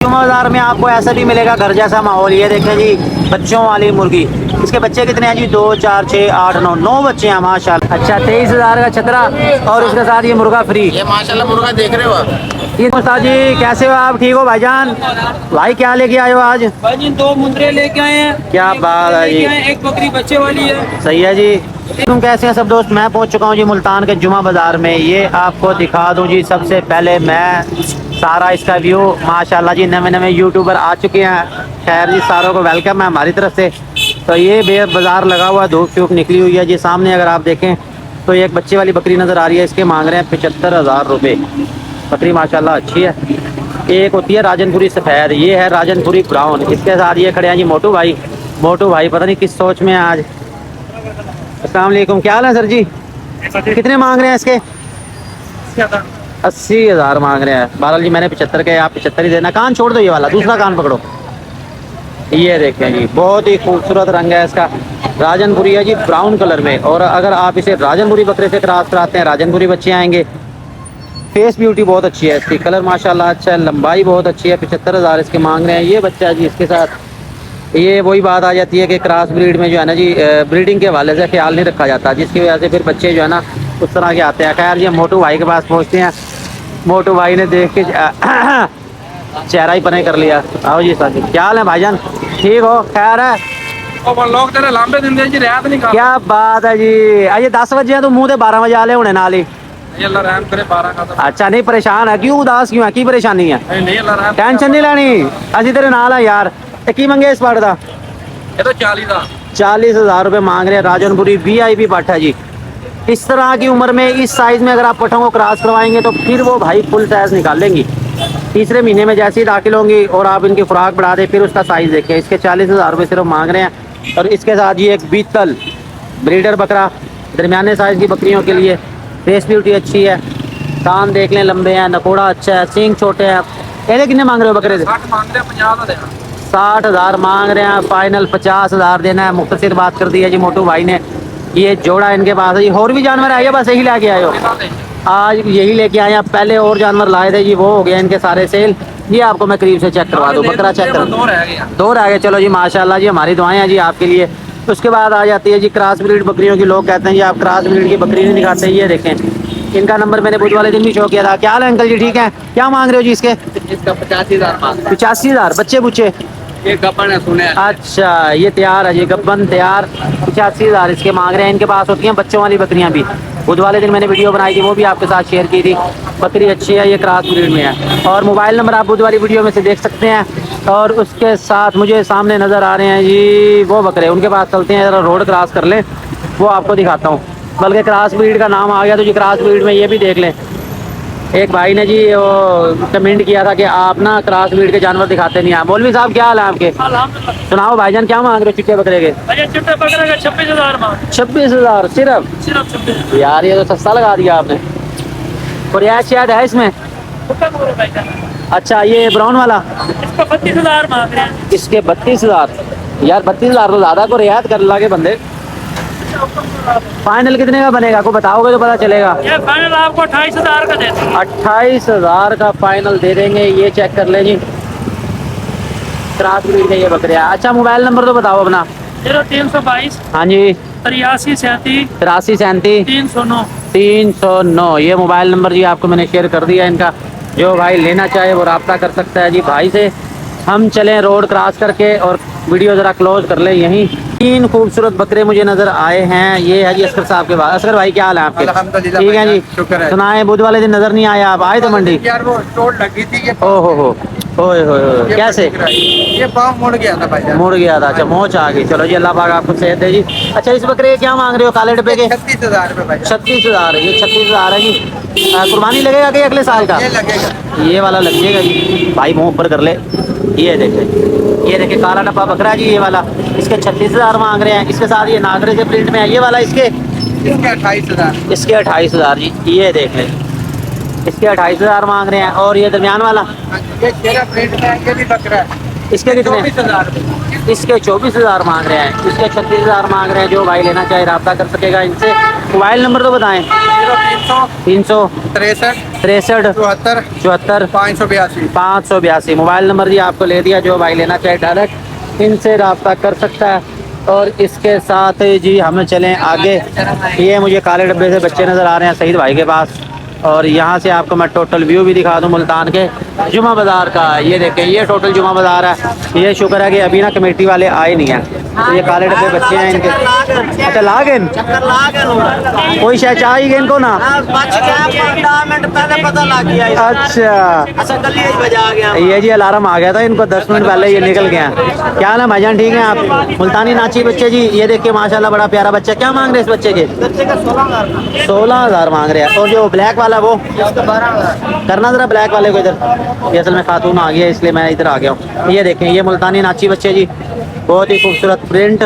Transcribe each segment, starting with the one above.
जुमा बाजार में आपको ऐसा भी मिलेगा घर जैसा माहौल। ये देखें जी बच्चों वाली मुर्गी। इसके बच्चे कितने हैं जी? 2 4 6 8 9 9 बच्चे हैं माशाल्लाह। अच्छा 23,000 का छतरा और उसके साथ ये मुर्गा फ्री। ये माशाल्लाह मुर्गा देख रहे हो आप। ये उस्ताद जी कैसे हो आप? ठीक हो भाईजान? भाई क्या लेके आए हो आज? भाई जी 2 मुंदरे लेके आए हैं। क्या बात है जी। एक बकरी बच्चे वाली है। सही है जी। तुम कैसे हैं सब दोस्त? मैं पहुंच चुका हूं जी मुल्तान के जुमा बाजार में। ये आपको दिखा दूं जी सबसे पहले मैं सारा इसका व्यू। माशाल्लाह जी नए नए यूट्यूबर आ चुके हैं। खैर जी सारों को वेलकम है हमारी तरफ से। तो ये बेहद बाजार लगा हुआ, धूप शूप निकली हुई है जी। सामने अगर आप देखें तो एक बच्चे वाली बकरी नज़र आ रही है। इसके मांग रहे हैं 75,000 रुपये। बकरी माशाल्लाह अच्छी है। एक होती है राजनपुरी सफ़ेद, ये है राजनपुरी ब्राउन। इसके साथ ये खड़े हैं जी मोटू भाई। मोटू भाई पता नहीं किस सोच में है आज। अस्सलाम वालेकुम, क्या हाल है सर जी? कितने मांग रहे हैं इसके? 80,000 मांग रहे हैं। बहरहाल जी मैंने 75 के, आप 75 ही देना। कान छोड़ दो, ये वाला दूसरा कान पकड़ो। ये देखें जी बहुत ही खूबसूरत रंग है इसका। राजनपुरी है जी ब्राउन कलर में। और अगर आप इसे राजनपुरी बकरे से क्रॉस कराते हैं राजनपुरी बच्चे आएंगे। फेस ब्यूटी बहुत अच्छी है इसकी, कलर माशाल्लाह अच्छा है, लंबाई बहुत अच्छी है। 75,000 इसके मांग रहे हैं। ये बच्चा जी इसके साथ ये वही बात आ जाती है कि क्रॉस ब्रीड में जो है ना जी ब्रीडिंग के हवाले से ख्याल नहीं रखा जाता, जिसकी वजह से फिर बच्चे जो है ना उस तरह के आते हैं। खैर जी मोटू भाई के पास पहुँचते हैं। मोटू भाई ने देख के चेहरा ही पने कर लिया। आओ जी साथी, क्या हाल है भाईजान? ठीक हो? खैर है लोग तेरे लंबे दिन दे जी रियात नहीं कर। क्या बात है जी। अजे 10 बजे हैं तो मुँह 12 बजे आले होने नाल ही। अल्लाह रहम करे 12 का। अच्छा नहीं परेशान है? क्यों उदास क्यों है? की परेशानी है? नहीं अल्लाह रहम। टेंशन नहीं लेनी, असि तेरे नाल है यार। ते की मंगे इस पट का? ये तो 40 का। 40,000 रुपये मांग रहे हैं। राजनपुरी VIP पट है जी। इस तरह की उम्र में इस साइज में अगर आप पठों को क्रॉस करवाएंगे तो फिर वो भाई फुल साइज निकाल लेंगी। तीसरे महीने में जैसे ही दाखिल होंगी और आप इनकी खुराक बढ़ा दें फिर उसका साइज देखें। इसके 40,000 रुपये सिर्फ मांग रहे हैं। और इसके साथ ये एक बीतल ब्रीडर बकरा दरमियाने साइज की बकरियों के लिए। फेस ब्यूटी अच्छी है, कान देख लें लंबे हैं, नकोड़ा अच्छा है, सींग छोटे हैं। पहले कितने मांग रहे हो बकरे से? 60 मांग रहे हैं, 50 का देना। 60,000 मांग रहे हैं, फाइनल 50,000 देना है। मुख्तसर बात कर दी है जी मोटू भाई ने। ये जोड़ा इनके पास है जी। और भी जानवर आए बस यही लेके आए हो? आज यही लेके आए हैं। पहले और जानवर लाए थे जी, वो हो गया इनके सारे सेल। ये आपको मैं करीब से चेक करवा दूँ, बकरा चेक कर। 2 रह गए। चलो जी माशाल्लाह जी, हमारी दुआएं हैं जी आपके लिए। उसके बाद आ जाती है जी क्रॉस ब्रीड बकरियों की। लोग कहते हैं जी आप क्रॉस ब्रीड की बकरी नहीं दिखाते। ये देखें इनका नंबर मैंने बुध वाले दिन भी शो किया था। क्या हाल है अंकल जी? ठीक है। क्या मांग रहे हो जी इसके? इसका 85,000 मांग। 85,000। बच्चे बुच्चे? ये गब्बन है, सुने। अच्छा ये तैयार है जी, गब्बन तैयार। 85,000 इसके मांग रहे हैं। इनके पास होती हैं बच्चों वाली बकरियां भी। बुध वाले दिन मैंने वीडियो बनाई थी, वो भी आपके साथ शेयर की थी। बकरी अच्छी है, ये क्रॉस ब्रीड में है। और मोबाइल नंबर आप बुध वाली वीडियो में से देख सकते हैं। और उसके साथ मुझे सामने नज़र आ रहे हैं जी वो बकरे, उनके पास चलते हैं, ज़रा रोड क्रॉस कर लें, वो आपको दिखाता हूँ। बल्कि क्रॉस ब्रीड का नाम आ गया तो जी क्रॉस ब्रीड में ये भी देख लें। एक भाई ने जी वो कमेंट किया था कि आप ना क्रॉस ब्रीड के जानवर दिखाते नहीं हैं। मौलवी साहब क्या हाल है आपके? सुनाओ भाईजान, क्या मांग रहे हो चिट्टे बकरे के? चिट्टे बकरे का 26,000 मांग। 26,000 सिर्फ? 26,000 यार ये तो सस्ता लगा दिया आपने। और रियायत शायद है इसमें? अच्छा ये ब्राउन वाला? इसका 32,000 मांग रहे हैं। इसके 32,000? यार 32,000 तो ज़्यादा को रियायत कर लगे बंदे। फाइनल कितने का बनेगा? को बताओगे तो पता चलेगा। ये फाइनल आपको 28,000 का दे देंगे। 28,000 का फाइनल दे देंगे। ये चेक कर लें जी क्रॉस ब्रीड के ये बकरे। अच्छा मोबाइल नंबर तो बताओ अपना। 0322। हाँ जी। 83 37 83 37 309। 309 ये मोबाइल नंबर जी आपको मैंने शेयर कर दिया इनका। जो भाई लेना चाहे वो रब्ता कर सकता है जी भाई से। हम चलें रोड क्रॉस करके और वीडियो ज़रा क्लोज कर ले। यहीं 3 खूबसूरत बकरे मुझे नज़र आए हैं। ये है जी असगर साहब के पास। असगर भाई क्या हाल है आपके? अल्हम्दुलिल्लाह ठीक है जी। शुक्र है। सुनाए बुध वाले दिन नज़र नहीं आया, आप आए थे मंडी? यार वो चोट लगी थी ये। ओहो हो ओए होए कैसे? ये पाँव मुड़ गया था भाई। मुड़ गया था? अच्छा मोच आ गई। चलो जी अल्लाह पाक आपको सेहत दे जी। अच्छा इस बकरे के क्या मांग रहे हो काले डब्बे के? 36,000 रुपये भाई। 36,000। ये 36,000 है जी। कुर्बानी लगेगा कि अगले साल का? ये लगेगा। ये वाला लगेगा जी। भाई मुँह ऊपर कर ले। ये देखे काला डब्बा बकरा जी ये वाला। इसके 36,000 मांग रहे हैं। इसके साथ ये नागरे से प्रिंट में है ये वाला। इसके 28,000। इसके 28,000 जी। ये देख लें इसके 28,000 मांग रहे हैं। और ये दरमियान वाला ये तेरा प्लेट में है, ये भी बकरा है। इसके कितने? 24,000 रुपये। इसके 24,000 मांग रहे हैं। इसके 36,000 मांग रहे हैं। जो भाई लेना चाहे रब्ता कर सकेगा इनसे। मोबाइल नंबर तो बताएं। 300 63 63 74 74 582। 582 मोबाइल नंबर जी आपको ले दिया। जो भाई लेना चाहे डायरेक्ट इनसे रब्ता कर सकता है। और इसके साथ जी हम चलें आगे। ये मुझे काले डब्बे से बच्चे नज़र आ रहे हैं सईद भाई के पास। और यहाँ से आपको मैं टोटल व्यू भी दिखा दूँ मुल्तान के जुमा बाज़ार का। ये देखें, ये टोटल जुमा बाज़ार है। ये शुक्र है कि अभी ना कमेटी वाले आए नहीं हैं। तो ये काले डब्बे बच्चे हैं इनके। अच्छा लागन कोई शायद चाहिए इनको ना। अच्छा ये जी अलार्म आ गया था इनको 10 मिनट पहले ये निकल गया। क्या ना भाईजान ठीक है आप? मुल्तानी नाची बच्चे जी। ये देखिए माशाल्लाह बड़ा प्यारा बच्चा। क्या मांग रहे हैं इस बच्चे के? 16,000 मांग रहे हैं। और जो ब्लैक वाला वो करना जरा ब्लैक वाले को इधर। ये असल में खातून आ गया इसलिए मैं इधर आ गया हूँ। ये देखें ये मुल्तानी नाची बच्चे जी, बहुत ही खूबसूरत प्रिंट।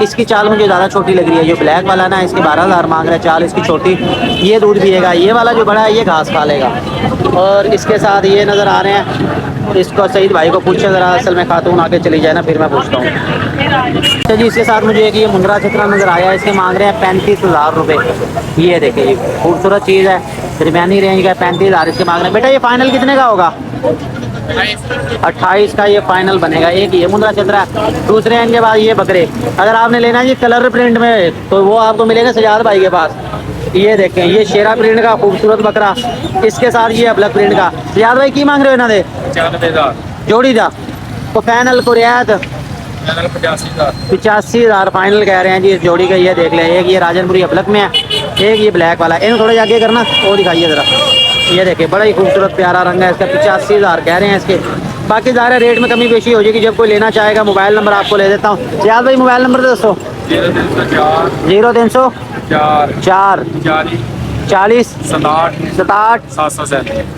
इसकी चाल मुझे ज़्यादा छोटी लग रही है। जो ब्लैक वाला ना इसकी 12,000 मांग रहा है, चाल इसकी छोटी। ये दूध पिएगा। ये वाला जो बड़ा है ये घास खा लेगा। और इसके साथ ये नज़र आ रहे हैं। इसको सईद भाई को पूछे ज़रा, असल में खातून आगे चली जाए ना फिर मैं पूछता हूँ। अच्छा जी इसके साथ मुझे एक ये मुंद्रा छतरा नज़र आया। इसके मांग रहे हैं 35,000 रुपये। ये देखिए ये खूबसूरत चीज़ है, दरमियानी रेंज का 35,000 इसके मांग रहे हैं। बेटा ये फाइनल कितने का होगा? 28 का ये फाइनल बनेगा। एक ये मुंद्रा छतरा। दूसरे इनके बाद ये बकरे। अगर आपने लेना है जी कलर प्रिंट में तो वो आपको मिलेगा सजाद भाई के पास। ये देखें ये शेरा प्रिंट का खूबसूरत बकरा। इसके साथ ये अबलक प्रिंट का। सजाद भाई की मांग रहे हो ना दे? 95,000 जोड़ी था तो फाइनल को रियायत 85,000 फाइनल कह रहे हैं जी इस जोड़ी का। ये देख लें, एक ये राजनपुरी अबलक में है, एक ये ब्लैक वाला है। इन थोड़ा आगे करना वो दिखाइए ज़रा। ये देखिए बड़ा ही खूबसूरत प्यारा रंग है इसका। 85,000 कह रहे हैं इसके। बाकी ज़ाहिर रेट में कमी पेशी हो जाएगी जब कोई लेना चाहेगा। मोबाइल नंबर आपको ले देता हूँ। सयाद भाई मोबाइल नंबर दसो। 0304 4 40 67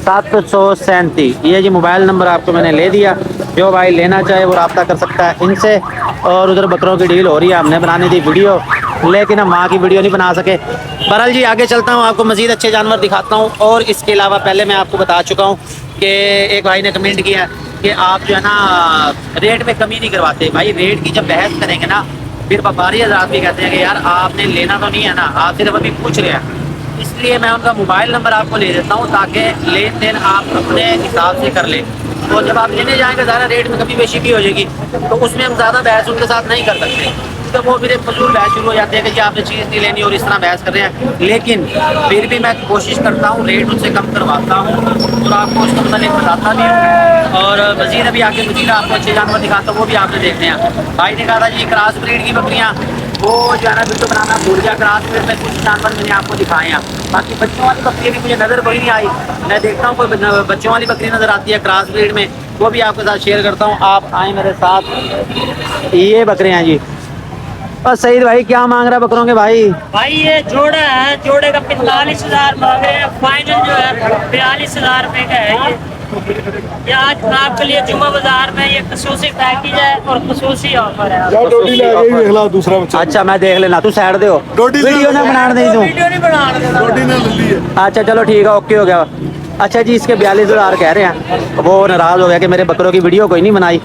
737। ये जी मोबाइल नंबर आपको मैंने ले दिया। जो भाई लेना चाहे वो रब्ता कर सकता है इनसे। और उधर बकरों की डील हो रही है, हमने बनानी थी वीडियो लेकिन हम वहाँ की वीडियो नहीं बना सके। बहरहाल जी आगे चलता हूँ, आपको मज़ीद अच्छे जानवर दिखाता हूँ। और इसके अलावा पहले मैं आपको बता चुका हूँ कि एक भाई ने कमेंट किया कि आप जो है ना रेट में कमी नहीं करवाते। भाई रेट की जब बहस करेंगे ना फिर व्यापारी हज़रात भी कहते हैं कि यार आपने लेना तो नहीं है ना, आप सिर्फ अभी पूछ रहे हैं। इसलिए मैं उनका मोबाइल नंबर आपको ले देता हूँ ताकि लेन देन आप अपने हिसाब से कर लें। और जब आप लेने जाएंगे ज़्यादा रेट में कमी बेशी भी हो जाएगी तो उसमें हम ज़्यादा बहस उनके साथ नहीं कर सकते। तो वो फिर एक फजूल बहस शुरू हो जाती है कि जी आपने चीज़ नहीं लेनी और इस तरह बहस कर रहे हैं। लेकिन फिर भी मैं कोशिश करता हूँ रेट उनसे कम करवाता हूँ और आपको उसका मतलब बताता भी हूँ। और मज़ीद अभी आगे मज़ीद आपको अच्छे जानवर दिखाता हूँ, वो भी आपने देखने हैं। भाई ने कहा था जी क्रॉस ब्रीड की बकरियाँ वो जो है ना वीडियो बनाना भूल गया। क्रॉस ब्रीड में कुछ जानवर मैंने आपको दिखाए हैं। बाकी बच्चों वाली बकरी भी मुझे नज़र कोई नहीं आई। मैं देखता हूँ कोई बच्चों वाली बकरी नज़र आती है क्रॉस ब्रीड में, वो भी आपके साथ शेयर करता हूँ। आप आए मेरे साथ। ये बकरे हैं जी। और सईद भाई क्या मांग रहा है बकरों के भाई? भाई ये जोड़ा है, जोड़े का 45,000 मांगे हैं। फाइनल जो है 42,000 रुपये का है। ये आज आपके लिए जुमा बाजार में ये खसूसी पैकेज है और खसूसी ऑफर है। दूसरा बच्चा अच्छा मैं देख लेना, तू साइड दे हो वीडियो ना बना नहीं दूँ। वीडियो नहीं बना अच्छा चलो ठीक है, ओके हो गया। अच्छा जी इसके 42,000 कह रहे हैं। वो नाराज़ हो गया कि मेरे बकरों की वीडियो कोई नहीं बनाई।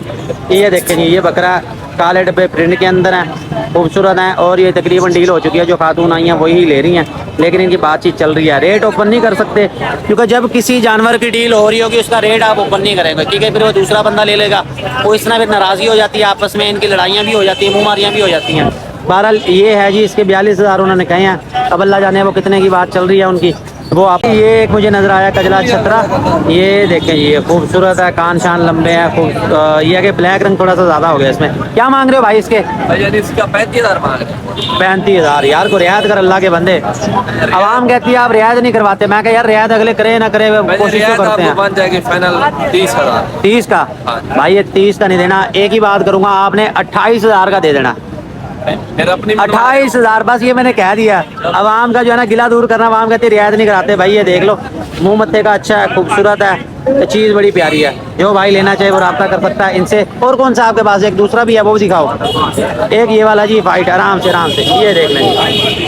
ये देखें जी ये बकरा काले डब्बे प्रिंट के अंदर है, खूबसूरत है। और ये तकरीबन डील हो चुकी है, जो खातून आई हैं वही ले रही हैं। लेकिन इनकी बातचीत चल रही है। रेट ओपन नहीं कर सकते क्योंकि जब किसी जानवर की डील हो रही होगी उसका रेट आप ओपन नहीं करेंगे, ठीक है? फिर वो दूसरा बंदा ले लेगा, वो इस तरह फिर नाराज़गी हो जाती है, आपस में इनकी लड़ाइयाँ भी हो जाती हैं, मुँहमारियाँ भी हो जाती हैं। बहरहाल ये है जी इसके 42,000 उन्होंने कहे हैं। अब अल्लाह जाने वो कितने की बात चल रही है उनकी। वो आप ये एक मुझे नज़र आया कजला छतरा। ये देखें ये खूबसूरत है, कान शान लंबे हैं। ये है कि ब्लैक रंग थोड़ा सा ज़्यादा हो गया इसमें। क्या मांग रहे हो भाई इसके? इसका 35,000 मांग रहे हैं। 35,000 यार को रियायत कर अल्लाह के बंदे। आवाम कहती है आप रियायत नहीं करवाते। मैं कहा यार रियायत अगले करे ना करे कोशिश तो करते हैं। बन जाएगी फाइनल 30,000। 30 का भाई ये 30 का नहीं देना। एक ही बात करूँगा, आपने 28,000 का दे देना। फिर अपनी 28,000 बस ये मैंने कह दिया। अवाम का जो है ना गिला दूर करना, अवाम कहती रियायत नहीं कराते। भाई ये देख लो मुंह मत्थे का अच्छा है, खूबसूरत है, चीज़ बड़ी प्यारी है। जो भाई लेना चाहे वो रब्ता कर सकता है इनसे। और कौन सा आपके पास? एक दूसरा भी है वो भी दिखाओ। एक ये वाला जी फाइट आराम से ये देख लें,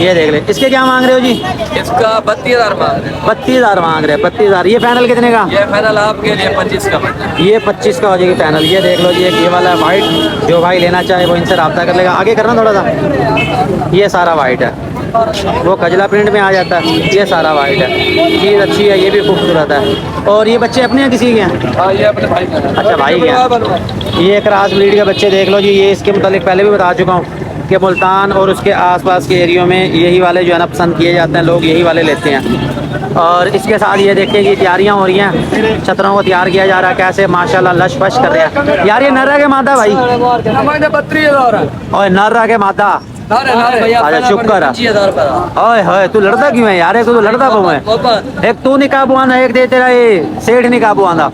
ये देख लें। इसके क्या मांग रहे हो जी? इसका 32,000 मांग रहे हैं। 32,000 मांग रहे हैं। 32,000 ये फाइनल कितने का? ये फाइनल आपके लिए 25 का बन जाएगा। ये 25 का हो जाएगी फाइनल। ये देख लो जी एक ये वाला है वाइट। जो भाई लेना चाहे वो इनसे रब्ता कर लेगा। आगे करना थोड़ा सा, ये सारा वाइट है। वो खजला प्रिंट में आ जाता है, ये सारा वाइट है। चीज़ अच्छी है, ये भी खूबसूरत है। और ये बच्चे अपने हैं किसी के हैं? हाँ ये अपने भाई का है। अच्छा भाई के हैं। ये क्रॉस ब्रीड के बच्चे देख लो जी। ये इसके मुतालिक पहले भी बता चुका हूँ कि मुल्तान और उसके आसपास के एरियो में यही वाले जो है ना पसंद किए जाते हैं, लोग यही वाले लेते हैं। और इसके साथ ये देखें कि तैयारियां हो रही हैं, छतरों को तैयार किया जा रहा है, कैसे माशाल्लाह लश फश कर रहे हैं। यार ये नर है के मादा भाई? और नर है के मादा? अच्छा शुक्र है। ओए होए तू लड़ता क्यों है यार? एक तो लड़ता क्यों है? एक तू निकाब आना, एक दे तेरा ये सेठ निकाब आना।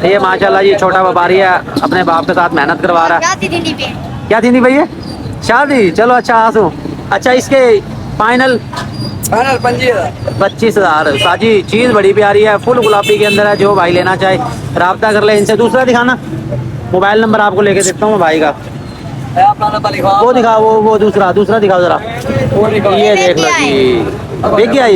ये माशाल्लाह ये छोटा व्यापारी है, अपने बाप के साथ मेहनत करवा रहा है। क्या थी भैया? शादी? चलो अच्छा आंसू। अच्छा इसके फाइनल 25,000। साजी चीज़ बड़ी प्यारी है, फुल गुलाबी के अंदर है। जो भाई लेना चाहे राब्ता कर ले इनसे। दूसरा दिखाना, मोबाइल नंबर आपको लेके देखता हूँ भाई का। वो दिखा, वो दूसरा दिखाओ जरा। ये देख लो जी, बेच गया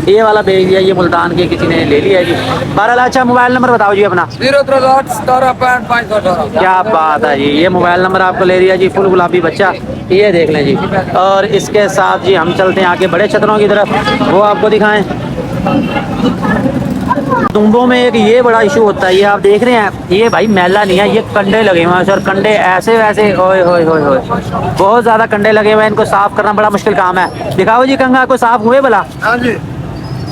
ये वाला बेच दिया। ये मुल्तान के किसी ने ले लिया है जी। बहरहाल अच्छा मोबाइल नंबर बताओ जी अपना। 03817.5 क्या बात है जी। ये मोबाइल नंबर आपको ले लिया जी। फुल गुलाबी बच्चा, ये देख लें जी। और इसके साथ जी हम चलते हैं आगे बड़े छतरों की तरफ, वो आपको दिखाएं। दुम्बों में एक ये बड़ा इशू होता है, ये आप देख रहे हैं, ये भाई मैला नहीं है, ये कंडे लगे हुए हैं सर। कंडे ऐसे वैसे, ओए होए होए होए, बहुत ज़्यादा कंडे लगे हुए हैं। इनको साफ़ करना बड़ा मुश्किल काम है। दिखाओ जी कंगा को साफ़ हुए भला? हाँ जी।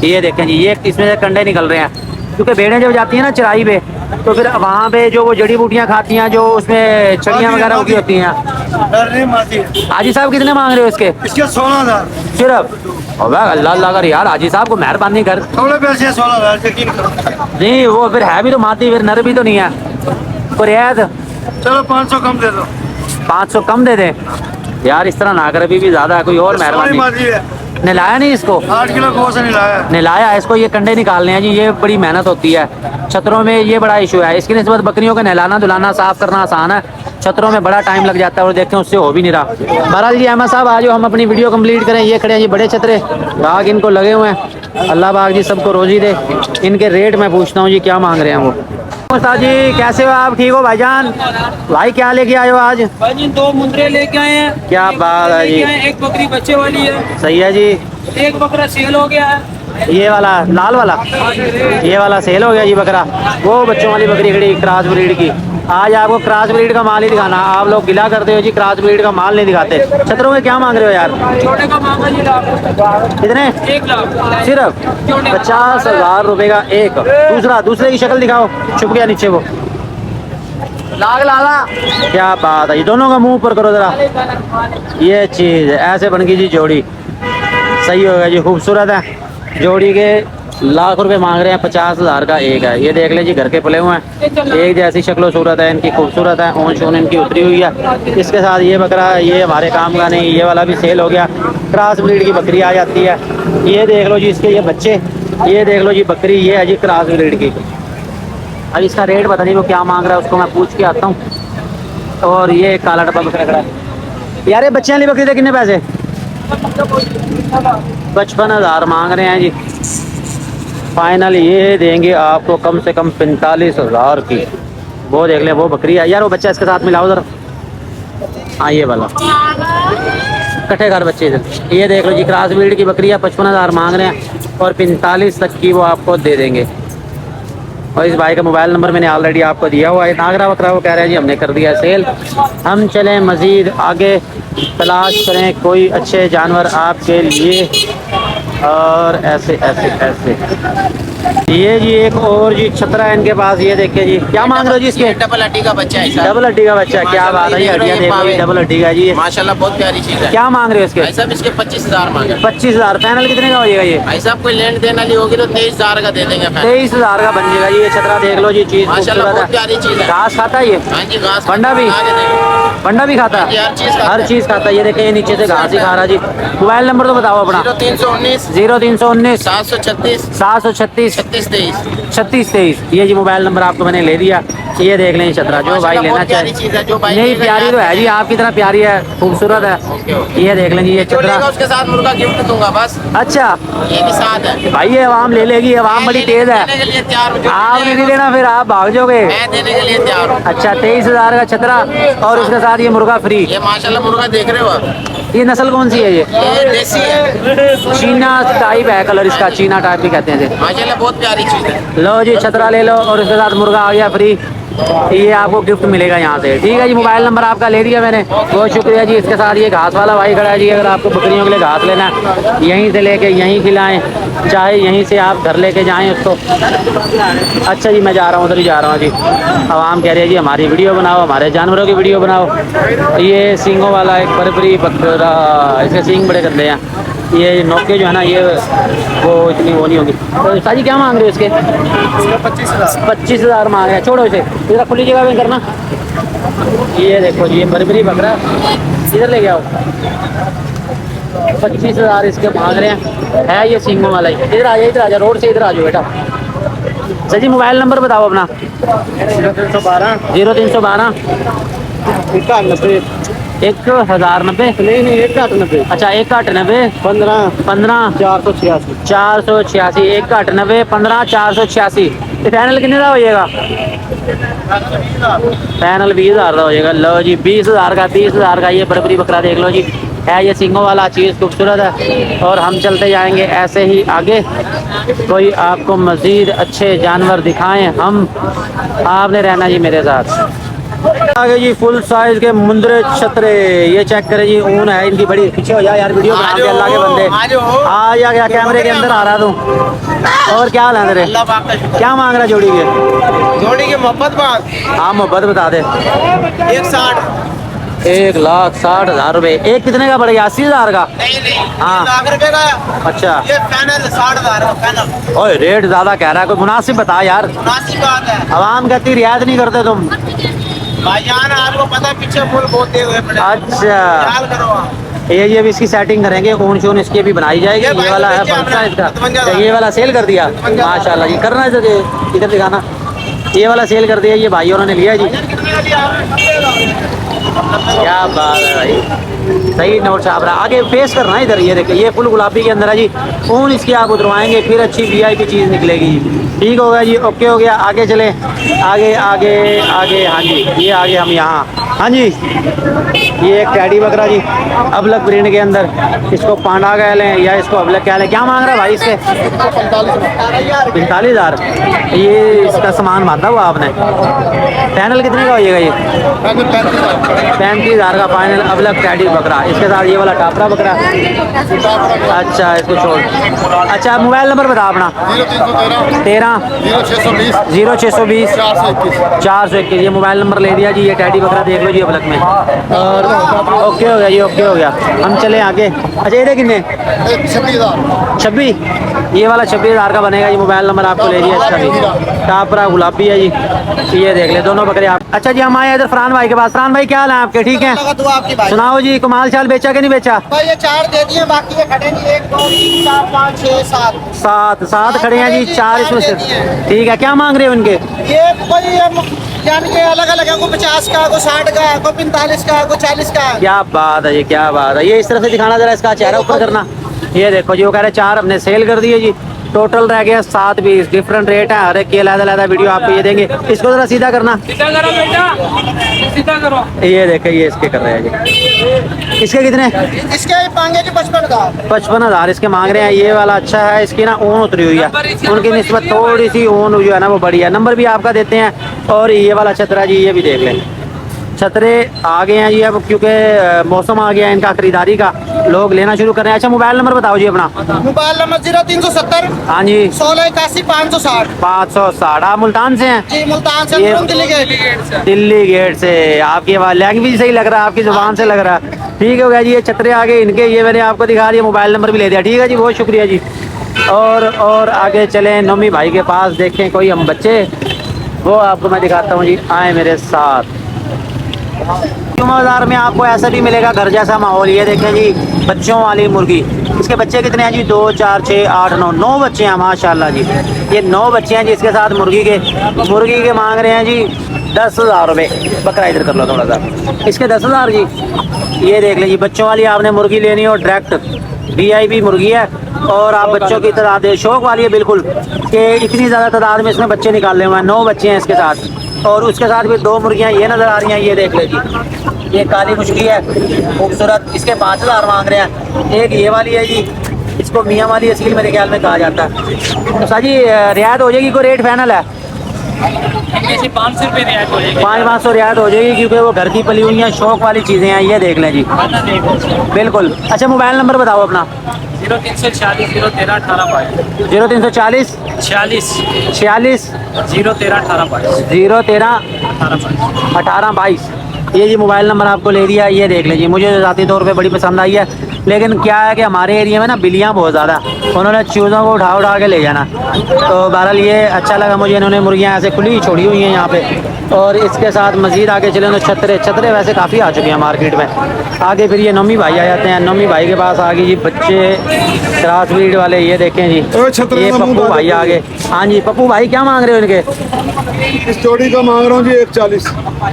ये देखें जी, ये इसमें से कंडे निकल रहे हैं, क्योंकि भेड़ें जब जाती हैं ना चराई पे, तो फिर वहाँ पे जो वो जड़ी बूटियाँ खाती हैं, जो उसमें छड़ियाँ वगैरह उगी होती हैं। हाजी साहब कितने मांग रहे हो इसके? 16,000 सिर्फ। और अल्लाह अल्लाह कर यार, हाजी साहब को मेहरबानी कर। थोड़े पैसे 16,000 यकीन करो। नहीं वो फिर है भी तो माती, फिर नर भी तो नहीं है। तो रियायत चलो 500 कम दे दो। 500 कम दे दे यार, इस तरह ना कर, अभी भी ज्यादा है। कोई और मेहरबानी। नहलाया नहीं इसको? 8 किलो गोश्त नहलाया। नहलाया इसको। ये कंडे निकालने हैं जी, ये बड़ी मेहनत होती है। छतरों में ये बड़ा इशू है। इसकी निस्बत बकरियों को नहलाना धुलाना साफ करना आसान है, छतरों में बड़ा टाइम लग जाता है। और देखें उससे हो भी नहीं रहा। बहरहाल जी अहमद साहब आज हम अपनी वीडियो कंप्लीट करें। ये खड़े हैं जी बड़े छतरे, बाग इनको लगे हुए हैं। अल्लाह बाग जी सबको रोजी दे। इनके रेट मैं पूछता हूँ जी क्या मांग रहे हैं वो। उस्ताद जी कैसे हो आप? ठीक हो भाईजान? भाई क्या लेके आए हो आज? भाई जी 2 मुंदरे लेके आए हैं। क्या बात है जी। एक बकरी बच्चे वाली है। सही है जी। एक बकरा सेल हो गया है। ये वाला लाल वाला, ये वाला सेल हो गया जी बकरा। वो बच्चों वाली बकरी खड़ी क्रॉस ब्रीड की। आज आपको क्रॉस ब्रीड का माल ही दिखाना। आप लोग गिला करते हो जी, क्रॉस ब्रीड का माल नहीं दिखाते। छतरों में क्या मांग रहे हो यार? छोटे का मांगा जी लाख। कितने? 1 लाख सिर्फ 50,000 रुपए का एक। दूसरे की शक्ल दिखाओ, छुप गया नीचे वो। लाग लाला, क्या बात है। ये दोनों का मुंह ऊपर करो जरा। ये चीज ऐसे बन गई जी जोड़ी। सही हो गया जी, खूबसूरत है। जोड़ी के लाख रुपए मांग रहे हैं, 50,000 का एक है। ये देख ले जी, घर के पले हुए हैं, एक जैसी शक्ल सूरत है इनकी, खूबसूरत है। ऊन शून इनकी उतरी हुई है। इसके साथ ये बकरा, ये हमारे काम का नहीं, ये वाला भी सेल हो गया। क्रॉस ब्रीड की बकरी आ जाती है। ये देख लो जी इसके ये बच्चे, ये देख लो जी बकरी, ये है जी क्रॉस ब्रीड की। अब इसका रेट पता नहीं वो क्या मांग रहा है, उसको मैं पूछ के आता हूँ। और ये काला डब्बा बकरा खड़ा है यार। ये बच्चे वाली बकरी थे कितने पैसे? 55,000 मांग रहे हैं जी। फाइनल ये देंगे आपको कम से कम 45,000 की। वो देख ले वो बकरी है यार, वो बच्चा इसके साथ मिलाओ उधर। हाँ ये वाला कट्ठे घर बच्चे इधर। ये देख लो जी क्रॉस ब्रीड की बकरी है, 55,000 मांग रहे हैं और 45 तक की वो आपको दे देंगे। और इस भाई का मोबाइल नंबर मैंने ऑलरेडी आपको दिया हुआ है। नागरा बकरा वो कह रहे हैं जी हमने कर दिया सेल। हम चलें मज़ीद आगे, तलाश करें कोई अच्छे जानवर आपके लिए। और ऐसे ऐसे ऐसे ये जी एक और जी छतरा है इनके पास। ये देखिए जी, क्या मांग रहे हो जी इसके? डबल हड्डी का बच्चा है। डबल हड्डी का बच्चा, क्या बात है। हड्डियाँ देखो, डबल हड्डी का जी, माशाल्लाह बहुत प्यारी चीज है। क्या मांग रहे हो इसके? भाई साहब इसके 25,000 मांगे। 25,000। पैनल कितने का हो जाएगा ये? भाई साहब कोई लेन देन वाली होगी तो 23,000 का दे देंगे। 23,000 का बन जाएगा। ये छतरा देख लो जी, चीज माशाल्लाह खूबसूरत बहुत प्यारी चीज है। है। घास खाता है ये? हाँ जी घास। बंडा भी? बंडा भी खाता है? हर चीज खाता है। ये देखिए ये नीचे से घास ही खा रहा जी। मोबाइल नंबर तो बताओ अपना। 0319 0319 736 736 3623। 3623। ये जी मोबाइल नंबर आपको मैंने ले दिया। ये देख लें छतरा, जो भाई लेना चाहे। चीज है जो भाई नहीं प्यारी तो है जी, आपकी तरह प्यारी है, खूबसूरत है। ये देख लें जी ये छतरा। उसके साथ मुर्गा गिफ्ट दूंगा बस। अच्छा ये भी साथ है भाई, ये आवाम ले लेगी, आवाम बड़ी तेज है। देने के लिए तैयार हूं। आप नहीं लेना फिर आप भाग जाओगे। मैं देने के लिए तैयार हूँ। अच्छा 23,000 का छतरा और उसके साथ ये मुर्गा फ्री। ये माशाल्लाह मुर्गा देख रहे हो आप। ये नस्ल कौन सी है ये? देसी है, चीना टाइप है कलर इसका, चीना टाइप भी कहते हैं। माशाल्लाह बहुत प्यारी चीज है। लो जी छतरा ले लो और उसके साथ मुर्गा आ गया फ्री, ये आपको गिफ्ट मिलेगा यहाँ से। ठीक है जी, मोबाइल नंबर आपका ले दिया मैंने, बहुत शुक्रिया जी। इसके साथ ये घास वाला भाई खड़ा है जी, अगर आपको बकरियों के लिए घास लेना है यहीं से लेके यहीं खिलाएं, चाहे यहीं से आप घर लेके जाएं उसको। अच्छा जी मैं जा रहा हूँ, उधर ही जा रहा हूँ जी। आवाम कह रही है जी हमारी वीडियो बनाओ, हमारे जानवरों की वीडियो बनाओ। ये सींगों वाला एक बरबरी बकरा, इसके सींग बड़े गंदे हैं। ये नौके जो है ना ये वो इतनी वो नहीं होगी। तो साजी क्या मांग रहे हो इसके? 25,000 मांग रहे हैं। छोड़ो इसे, इधर खुली जगह में करना। ये देखो जी, ये बरबरी बकरा इधर ले आओ। 25,000 इसके मांग रहे हैं। है ये सींगों वाला ही। इधर आ जाओ, इधर आ जाओ, रोड से इधर आ जाओ बेटा। सर जी मोबाइल नंबर बताओ अपना। 0312 1090 नहीं 198। अच्छा 198 15 486 198 15 486। पैनल कितने का होइएगा? पैनल 20,000 का हो जाएगा। लो जी 20,000 का, 30,000 का ये बरबरी बकरा देख लो जी। है ये सींगों वाला, चीज़ खूबसूरत है। और हम चलते जाएंगे ऐसे ही आगे, कोई आपको मज़ीद अच्छे जानवर दिखाएं हम, आपने रहना जी मेरे साथ। आगे जी फुल साइज के मुंदरे छतरे, ये चेक करें जी, ऊन है इनकी बड़ी। पीछे हो जा यार, वीडियो बना के अल्लाह के बंदे। आ जा गया कैमरे के अंदर आ रहा तू। और क्या हाल है तेरे? क्या मांग रहा जोड़ी के? जोड़ी की मोहब्बत बात, हाँ मोहब्बत बता दे। 160। 1,60,000 रुपए। एक कितने का पड़ेगा? 80,000 का? नहीं हाँ। लाख रुपए का। अच्छा ये पैनल 60,000 का पैनल। ओए रेट ज्यादा कह रहा है, कोई मुनासिब बता यार। मुनासिब बात है आवाम कहती रियायत नहीं करते तुम। भाईजान, आपको पता पीछे फूल बहुत दे हुए पड़े। अच्छा ख्याल करो आप। ये भी इसकी सेटिंग करेंगे, ऊन शून इसकी भी बनाई जाएगी। ये वाला है फंक्शन इसका। तो ये वाला सेल कर दिया माशाल्लाह जी। करना है तो इधर दिखाना। ये वाला सेल कर दिया, ये भाई उन्होंने लिया जी। क्या बात है भाई, सही नोट छाप रहा है। आगे पेश करना है इधर, ये देखिए ये फुल गुलाबी के अंदर है जी। ऊन इसकी आप उतरवाएंगे फिर अच्छी VIP चीज़ निकलेगी जी। ठीक हो गया जी, ओके हो गया। आगे चले, आगे आगे आगे। हाँ जी ये आगे हम यहाँ। हाँ जी ये एक टैडी बकरा जी, अबलक ब्रीड के अंदर। इसको पांडा कह लें या इसको अबलक कह लें। क्या मांग रहा है भाई इसके? 45,000। ये इसका सामान बांधा हुआ आपने। पैनल कितने का होइएगा ये? 35,000 का फाइनल अबलक टैडी बकरा। इसके साथ ये वाला टापरा बकरा। अच्छा इसको छोड़। अच्छा मोबाइल नंबर बता अपना। 13 0620 421। ये मोबाइल नंबर ले दिया जी। ये टैडी बकरा देख लो जी अबलक में। और ओके हो गया जी, ओके हो गया। हम चले आगे। अच्छा ये कितने? 26। ये वाला 26,000 का बनेगा। ये मोबाइल नंबर आपको ले दिया इसका भी। टापरा गुलाबी है जी, ये देख ले दोनों बकरे आप। अच्छा जी हम आए इधर फरहान भाई के पास। फरहान भाई क्या हाल है आपके? ठीक है सुनाओ जी, कमाल चाल बेचा कि नहीं बेचा? भाई ये 4 दे दिए, बाकी ये खड़े नहीं। 1 2 3 4 5 6 सात खड़े हैं जी, 4 इसमें से। ठीक है क्या मांग रहे हो उनके? ये कोई यानी कि अलग अलग है, कोई 50 का, कोई 60 का, कोई 45 का, कोई 40 का। क्या बात है जी, क्या बात है। ये इस तरह से दिखाना जरा, इसका चेहरा ऊपर करना। ये देखो जी वो कह रहे 4 हमने सेल कर दिए जी। टोटल रह गया 7 पीस। डिफरेंट रेट है हर एक की, अलग-अलग वीडियो आपको ये देंगे। इसको जरा सीधा करना। सीधा करो बेटा, सीधा करो। ये देखे ये इसके कर रहे हैं जी। इसके कितने? इसके मांगे जी 55 का। 55,000 इसके मांग रहे हैं। ये वाला अच्छा है, इसकी ना ऊन उतरी हुई है, उनकी निस्बत थोड़ी सी ऊन जो है ना वो बड़ी है। नंबर भी आपका देते हैं। और ये वाला छतरा जी, ये भी देख लें। छतरे आ गए हैं जी अब, क्योंकि मौसम आ गया है इनका खरीदारी का, लोग लेना शुरू कर रहे हैं। अच्छा मोबाइल नंबर बताओ जी अपना। मोबाइल नंबर 0370 हाँ जी 1681 560। 560। आप मुल्तान से हैं? जी मुल्तान से, ये दिल्ली गेट। दिल्ली गेट से। आपकी लैंग्वेज सही लग रहा है, आपकी जुबान से लग रहा है। ठीक हो गया जी, ये छतरे आ गए इनके, ये मैंने आपको दिखा दिया। मोबाइल नंबर भी ले दिया। ठीक है जी, बहुत शुक्रिया जी। और आगे चलें नोमी भाई के पास, देखें कोई हम बच्चे, वो आपको मैं दिखाता हूँ जी। आए मेरे साथ। जुमा बाजार में आपको ऐसा भी मिलेगा घर जैसा माहौल। ये देखें जी बच्चों वाली मुर्गी। इसके बच्चे कितने हैं जी? 2 4 6 8 9 बच्चे हैं माशाल्लाह जी। ये 9 बच्चे हैं जी इसके साथ मुर्गी के मांग रहे हैं जी 10,000 रुपये। बकरा इधर कर लो थोड़ा सा। इसके 10,000 जी। ये देख लीजिए बच्चों वाली आपने मुर्गी लेनी हो, डायरेक्ट VIP मुर्गी है। और आप बच्चों की तादाद शौक वाली है बिल्कुल, कि इतनी ज़्यादा तादाद में इसमें बच्चे निकाले हुए हैं। 9 बच्चे हैं इसके साथ। और उसके साथ भी 2 मुर्गियाँ ये नज़र आ रही हैं। ये देख लीजिए ये काली मुश्की है खूबसूरत, इसके 5,000 मांग रहे हैं। एक ये वाली है जी, इसको मियाँ वाली असली मेरे ख्याल में कहा जाता है। तो सर जी रियायत हो जाएगी, कोई रेट फाइनल है? इनमें से 500 रुपये रियायत हो जाएगी। 500 रियायत हो जाएगी क्योंकि वो घर की पली हुई हैं, शौक वाली चीज़ें हैं। ये देख लें जी, बिल्कुल। अच्छा मोबाइल नंबर बताओ अपना। 0340 013 18 0340 46 46 013 18 013 1822। ये जी मोबाइल नंबर आपको ले दिया। ये देख लीजिए, मुझे ज़ाती तौर पे बड़ी पसंद आई है, लेकिन क्या है कि हमारे एरिया में ना बिल्लियाँ बहुत ज़्यादा, उन्होंने चूज़ों को उठा के ले जाना। तो बहरहाल ये अच्छा लगा मुझे, इन्होंने मुर्गियाँ ऐसे खुली ही छोड़ी हुई हैं यहाँ पे। और इसके साथ मज़ीद आगे चले तो छतरे वैसे काफ़ी आ चुके हैं मार्केट में। आगे फिर ये नोमी भाई आ जाते हैं। नोमी भाई के पास आगे जी बच्चे क्रॉस ब्रीड वाले, ये देखें जी, ये पप्पू भाई आगे। हाँ जी पप्पू भाई, क्या मांग रहे हो इनके? इस जोड़ी का मांग रहा हूँ जी 140।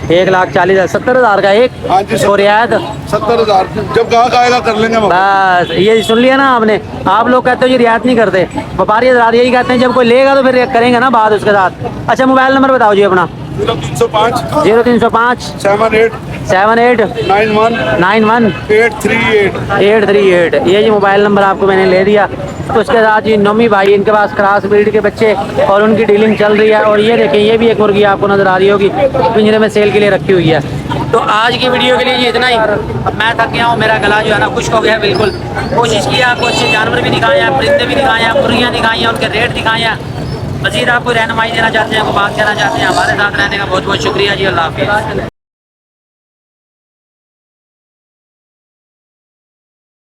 1,40,000 70,000 का एक। हाँ जी, और रियायत 70,000 जब गाहक आएगा कर लेंगे हम। बस ये सुन लिया ना आपने। आप लोग कहते हो जी रियायत नहीं करते, व्यापारी हज़रात यही कहते हैं जब कोई लेगा तो फिर करेंगे ना बात उसके साथ। अच्छा मोबाइल नंबर बताओ जी अपना। 0305 0305 78 78 91 91 838। 838। ये जी मोबाइल नंबर आपको मैंने ले दिया। तो उसके साथ जी नोमी भाई, इनके पास क्रॉस ब्रीड के बच्चे और उनकी डीलिंग चल रही है। और ये देखें, ये भी एक मुर्गी आपको नज़र आ रही होगी, पिंजरे में सेल के लिए रखी हुई है। तो आज की वीडियो के लिए ये इतना ही। अब मैं थक गया हूँ, मेरा गला जो है ना खुश्क हो गया है बिल्कुल। कोशिश की आपको अच्छे जानवर भी दिखाए हैं, परिंदे भी दिखाए हैं, मुर्गियाँ दिखाई हैं, उनके रेट दिखाए हैं। मज़ीद आपको रहनुमाई देना चाहते हैं, को बात कहना चाहते हैं, हमारे साथ रहने का बहुत बहुत शुक्रिया जी। अल्लाह हाफ़िज़।